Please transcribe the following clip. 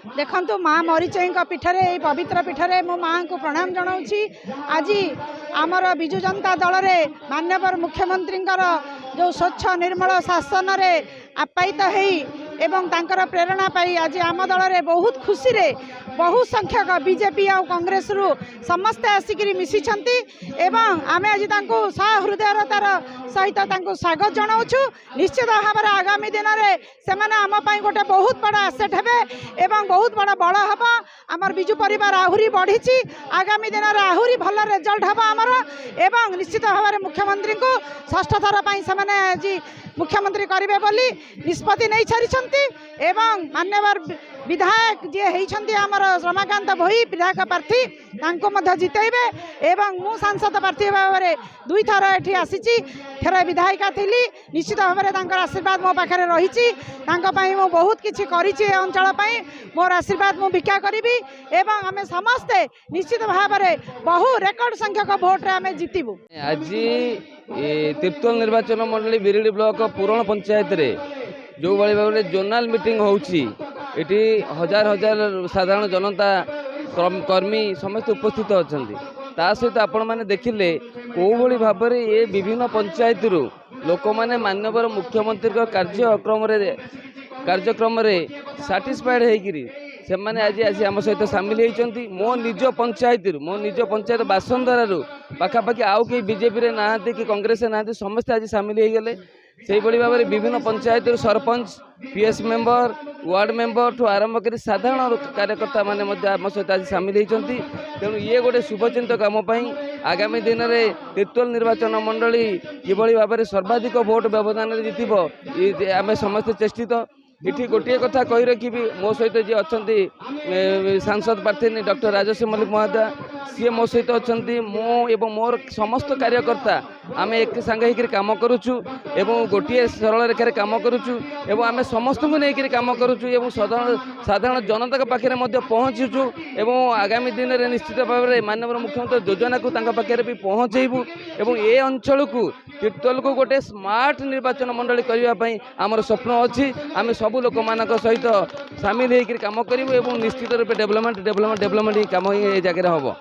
देखु माँ मरीचई पीठरे यही पवित्र पीठरे मो माँ को प्रणाम जनाऊँगी। आज आमर विजु जनता दल में माननीय मुख्यमंत्री जो स्वच्छ निर्मल शासन में आप्यायित एवं तांकर प्रेरणा पाई आज आम दल में बहुत खुशी रे बहु संख्यक बीजेपी और कांग्रेस रु समस्ते आसिक मिसी एवं आमे आज सहृदयतार सहित स्वागत जनाऊँ। निश्चित भाव में आगामी दिन में से आम गोटे बहुत बड़ा आसेट हे एवं बहुत बड़ा बड़ हम आमर विजु परिवार आहरी बढ़ी आगामी दिन में आहरी भल रिजल्ट हम आमर एवं निश्चित भाव में मुख्यमंत्री को षष्ठ थर पर आज मुख्यमंत्री करेंगे बोली निष्पत्ति नहीं सारी एवं मान्यवर विधायक जी होती आमर रमाकांत भोई विधायक प्रार्थी जितेबे एवं मु सांसद प्रार्थी भाव में दुई थर ये आसी थे विधायिका थी। निश्चित भाव में आशीर्वाद मो पाखे रही मु बहुत किसी करी अंचल मोर आशीर्वाद मु भिक्षा करी एवं आम समस्ते निश्चित भाव में बहु रेकर्ड संख्यक भोट्रे आम जितबू। आज तिर्तोल निर्वाचन मंडली बिरिडी ब्लॉक पुराण पंचायत रे जो भाई भाव में जोनाल मीटिंग होची एटी हजार हजार साधारण जनता कर्मी समस्त उपस्थित अच्छा सहित आपण मैंने देखिले कौ भली भाव में ये विभिन्न पंचायत रु लोक मैंने माननीय मुख्यमंत्री कार्यक्रम साटिस्फाइड होकरी से मैंने आज आज आम सहित सामिल होती। मो निज पंचायत बासंदार पाखापाखि आउ कई बीजेपी ना कि कांग्रेस ना समस्ते आज सामिल हो गले से भाव में विभिन्न panchayat sarpanch PS member ward member ठू आरंभ कर साधारण कार्यकर्ता मैंने आम सहित आज सामिल होती। तेणु ये गोटे शुभचिंत कम आगामी दिन में तिर्तोल निर्वाचन मंडली किभली भाव में सर्वाधिक भोट व्यवधान जीतब आम समस्ते चेष्टित। इठी गोटे कथा कही रखी मो सहित जी अच्छा सांसद प्रार्थी डॉक्टर राजश्री मल्लिक महोदय सी मो सहित अच्छा मो एवं मोर समस्त कार्यकर्ता आम एक सांगे होकर काम करुचु एवं गोटे सरल रेखार काम करुचु एवं आम समस्त को लेकर काम करुचु एवं साधारण जनता पाखे पहुँचुचु एवं आगामी दिन में निश्चित भाव में माननीय मुख्यमंत्री योजना को पाखे भी पहुँचेबू एवं ए अंचल को तिर्तोल को गोटे स्मार्ट निर्वाचन मंडली करने आमर स्वप्न अच्छी आम सब लोक मान सहित सामिल होकर काम करूँ एवं निश्चित रूप डेवलपमेंट काम ये जगह हम।